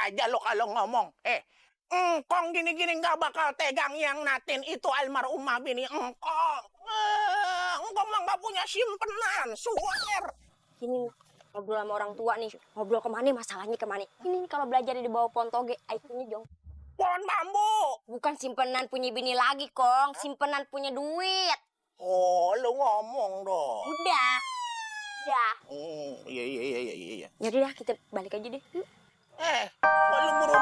aja lo kalau ngomong. Engkong gini-gini nggak bakal tegang yang natin itu almarhumah bini engkong. Engkong mah nggak punya simpenan, swear. Ini ngobrol sama orang tua nih, ngobrol kemana masalahnya kemana. Ini nih, kalau belajar di bawah pohon toge, IQ-nya jong. Pohon bambu. Bukan simpenan punya bini lagi, Kong. Simpenan punya duit. Oh, lu ngomong dong. Udah. Iya. Yaudah dah, kita balik aja deh. Yuk. Lu buru.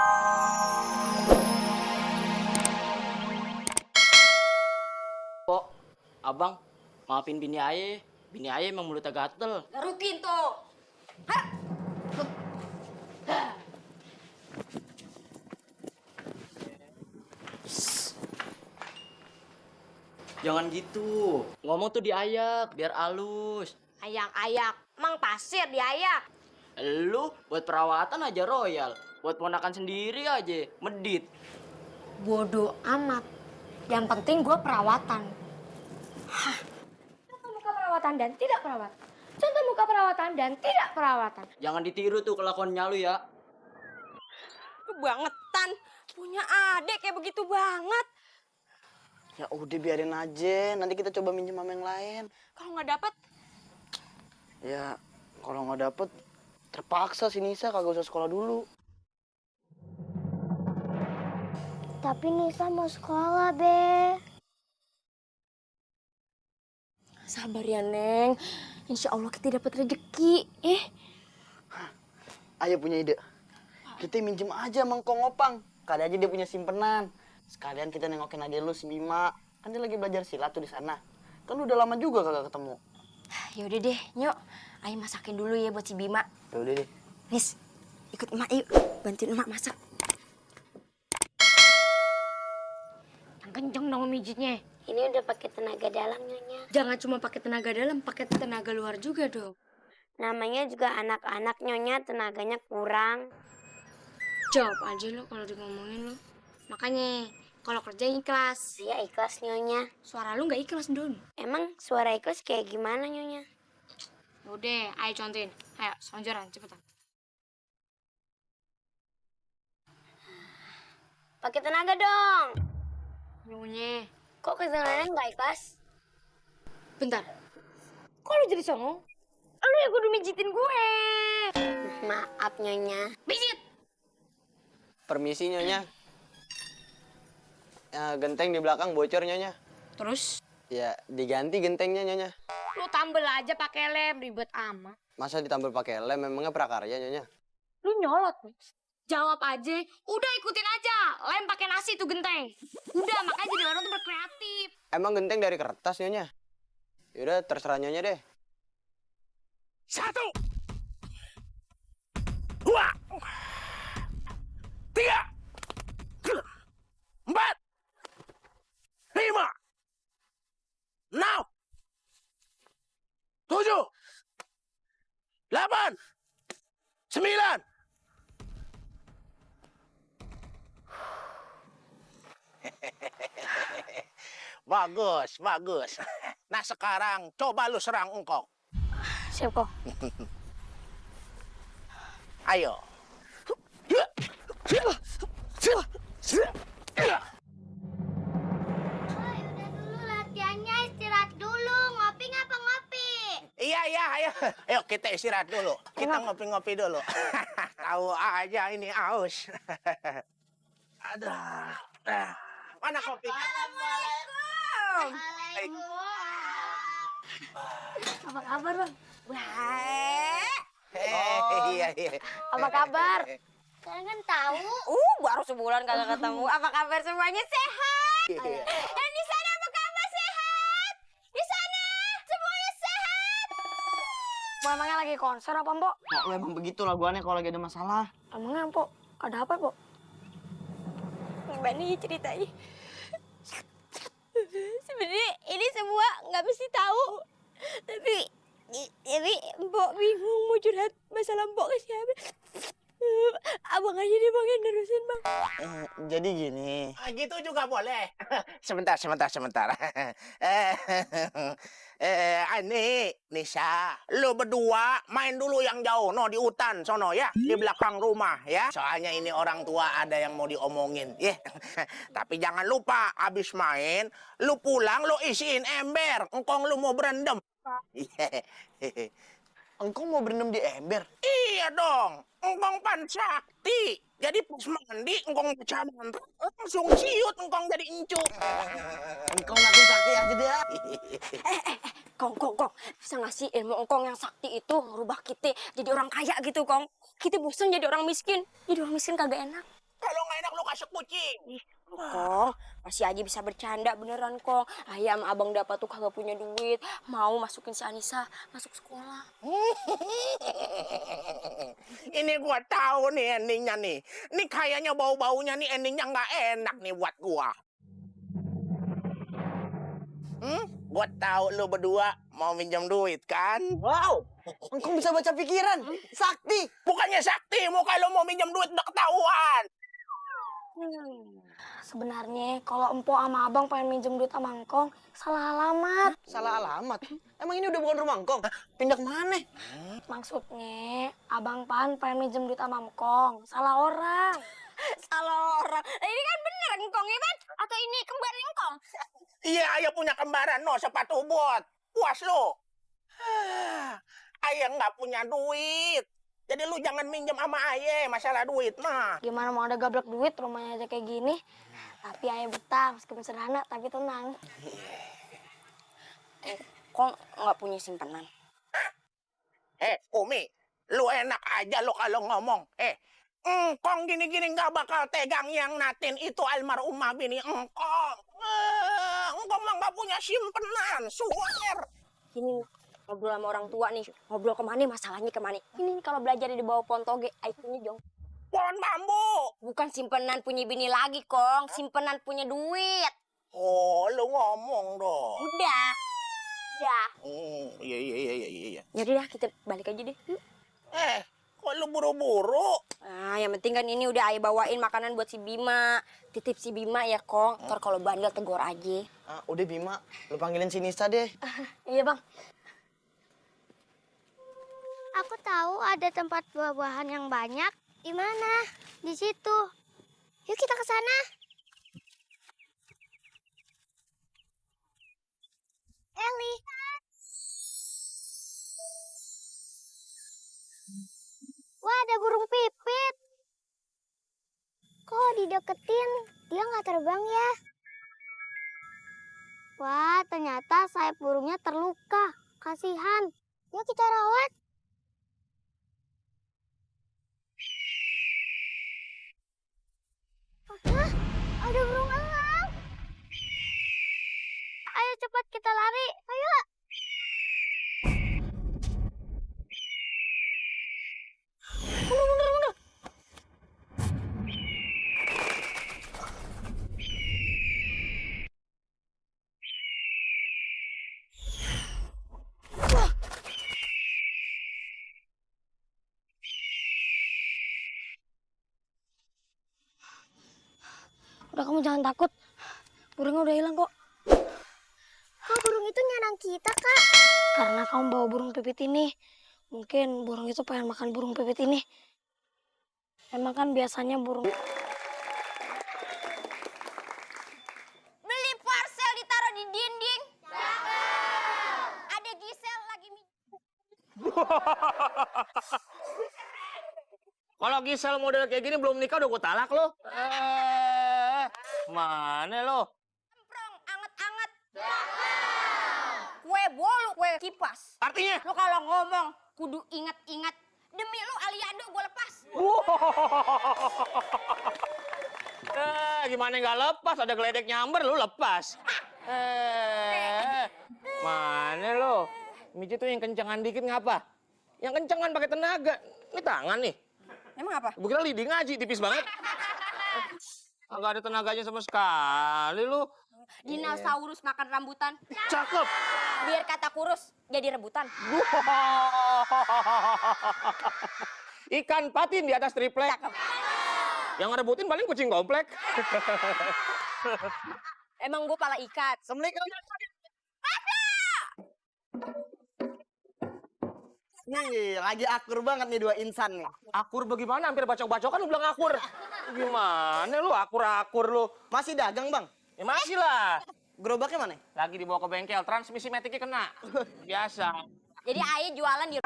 Pok, abang, maafin bini aye. Bini aye emang mulutnya gatel. Garukin tuh. Hah? Jangan gitu. Ngomong tuh diayak, biar halus. Ayak-ayak. Mang pasir diayak. Lu buat perawatan aja royal. Buat ponakan sendiri aja, medit. Bodoh amat. Yang penting gue perawatan. Hah? Contoh muka perawatan dan tidak perawatan. Contoh muka perawatan dan tidak perawatan. Jangan ditiru tuh kelakuannya lu ya. Kebangetan. Punya adik kayak begitu banget. Ya udah biarin aja, nanti kita coba minjem sama yang lain. Kalau nggak dapet, Ya kalau nggak dapet, terpaksa si Nisa kagak usah sekolah dulu. Tapi Nisa mau sekolah, Be. sabar ya, Neng. Insya Allah kita dapat rezeki. Ayo punya ide. Kita minjem aja sama Kong Opang. Kali aja dia punya simpenan. Sekalian kita nengokin adik lu si Bima. Kan dia lagi belajar silat tuh di sana. Kan udah lama juga kagak ketemu. Yaudah deh, Nyok. Ayo masakin dulu ya buat si Bima. Ya udah deh. Nis, ikut emak yuk. Bantuin emak masak. Yang kenceng dong mijitnya. Ini udah pakai tenaga dalam, Nyonya. Jangan cuma pakai tenaga dalam, pakai tenaga luar juga dong. Namanya juga anak-anak, Nyonya. Tenaganya kurang. Jawab aja lo kalau ngomongin lo. Makanya kalau kerja ikhlas. Saya ikhlas, Nyonya. Suara lu nggak ikhlas, Don. Emang suara ikhlas kayak gimana, Nyonya? Udah, ayo contohin. Ayo, sonjoran, cepetan. Pakai tenaga dong. Nyonya. Kok kedengarannya nggak ikhlas? Bentar. Kok lu jadi songong? Lu yang kudu mijitin gue. Maaf, Nyonya. Mijit. Permisi Nyonya. Genteng di belakang bocor Nyonya. Terus? Ya diganti gentengnya Nyonya. Lu tambel aja pakai lem, ribet amat. Masa ditambal pakai lem, memangnya prakarya Nyonya? Lu nyolot. Jawab aja. Udah ikutin aja. Lem pakai nasi tuh genteng. Udah, makanya jadi orang tuh berkreatif. Emang genteng dari kertas Nyonya? Yaudah terserah Nyonya deh. 1, 2, 3, 4, 5, 6, 7, 8, 9. Bagus, bagus. Nah sekarang coba lu serang engkong. Siap kok. Ayo. Udah dulu latihannya, istirahat dulu. Ngopi ngapa ngopi? Iya, ayo. Ayo kita istirahat dulu. Kita ngopi-ngopi dulu. Tahu aja ini aus. Ada. Mana kopi? Apa kabar, Bang? Iya. Apa kabar? Kalian kan tahu. Baru sebulan kagak ketemu. Apa kabar semuanya sehat? Iya. Dan di sana apa kabar sehat? Di sana semuanya sehat. Emangnya lagi konser apa, Mbok? Nah, lu emang begitu laguannya kalau lagi ada masalah. Emangnya, Mbok? Ada apa, Mbok? Gimana nih ceritanya? Sebenarnya ini semua nggak mesti tahu. Tapi Mbok bingung mau curhat masalah Mbok ke siapa. Abang aja deh bang yang nerusin bang. Jadi gini. Gitu juga boleh. Sebentar. Ini Nisa, lu berdua main dulu yang jauh, no di hutan sono ya, di belakang rumah ya. Soalnya ini orang tua ada yang mau diomongin, ya. Tapi jangan lupa, abis main, lu pulang, lu isiin ember, engkong lu mau berendam. Engkau mau berendam di ember? Iya dong, engkong pan sakti. Jadi pas mandi, engkong baca mantra, langsung siut engkong jadi encu. Engkau ngaku sakti aja deh. Kong, bisa ngasih ilmu engkong yang sakti itu ngerubah kita jadi orang kaya gitu, Kong. Kita bosan jadi orang miskin. Jadi orang miskin kagak enak. Kalau nggak enak lu kasih kucing. Kong, masih aja bisa bercanda beneran, Kong. Ayam abang dapat tuh kagak punya duit. Mau masukin si Anissa masuk sekolah. Ini gua tahu nih endingnya nih. Ini kayaknya bau-baunya nih endingnya nggak enak nih buat gua. Gua tahu lu berdua mau minjem duit kan? Wow, engkau bisa baca pikiran. Sakti. Bukannya sakti, muka lu mau minjem duit udah ketahuan. Sebenarnya kalau empo sama abang pengen minjem duit sama engkong, salah alamat. Salah alamat. Emang ini udah bukan rumah engkau? Pindah kemana? Maksudnya, abang Pan pengen minjem duit sama engkong, salah orang. Salah orang. Ini kan bener engkong ya, Pan? Atau ini kembar engkong? Iya, ayah punya kembaran no sepatu bot. Puas lu. Ayah nggak punya duit. Jadi lu jangan minjem sama ayah masalah duit mah. Gimana mau ada gablek duit, rumahnya aja kayak gini. Tapi ayah betah, meskipun sederhana, tapi tenang. Kok nggak punya simpanan? Umi, lu enak aja lu kalau ngomong. Engkong gini-gini nggak bakal tegang yang natin itu almarhumah bini engkong. Engkong mah nggak punya simpenan, suwer. Ini ngobrol sama orang tua nih, ngobrol kemana, masalahnya kemana. Ini kalau belajar di bawah pohon toge, iPhone-nya jong. Pohon bambu. Bukan simpenan punya bini lagi, Kong. Simpenan punya duit. Oh, lu ngomong dong. Udah. Iya. Yaudah dah, kita balik aja deh. Yuk. Kok lu buru-buru? Yang penting kan ini udah ayah bawain makanan buat si Bima. Titip si Bima ya, Kong. Ntar kalau bandel tegur aja. Udah Bima, lu panggilin si Nisa deh. Iya, Bang. Aku tahu ada tempat buah-buahan yang banyak. Di mana? Di situ. Yuk kita ke sana. Eli. Wah, ada burung pipit. Kok dideketin? Dia nggak terbang ya? Wah, ternyata sayap burungnya terluka. Kasihan. Yuk kita rawat. Hah? Ada burung elang. Ayo cepat kita lari. Ayo. Mundur. Udah, kamu jangan takut. Burungnya udah hilang kok. Kok burung itu nyerang kita, Kak? Karena kamu bawa burung pipit ini. Mungkin burung itu pengen makan burung pipit ini. Emang kan biasanya burung... Beli parcel ditaruh di dinding. Ada Gisel lagi Kalau Gisel model kayak gini belum nikah udah gue talak lo. Mana lo? Semprong anget-anget. Kue bolu, kue kipas. Artinya? Lu kalau ngomong kudu ingat-ingat. Demi lu Aliando gue lepas. Gimana nggak lepas? Ada geledek nyamber lu lepas. Mana lo? Miji tuh yang kencengan dikit ngapa? Yang kencengan pakai tenaga. Ini tangan nih. Emang apa? Gue kira lidi ngaji, tipis banget. Enggak ada tenaganya sama sekali lu. Dinosaurus makan rambutan. Cakep. Biar kata kurus jadi rebutan. Ikan patin di atas triplek. Yang ngerebutin paling kucing komplek. Emang gue pala ikat. Assalamualaikum. Nih, lagi akur banget nih dua insan nih. Akur bagaimana? Hampir bacok-bacokan lu bilang akur. Gimana lu akur-akur lu? Masih dagang, Bang? Ya masih lah. Gerobaknya mana? Lagi dibawa ke bengkel, transmisi metiknya kena. Biasa. Jadi Ayah jualan di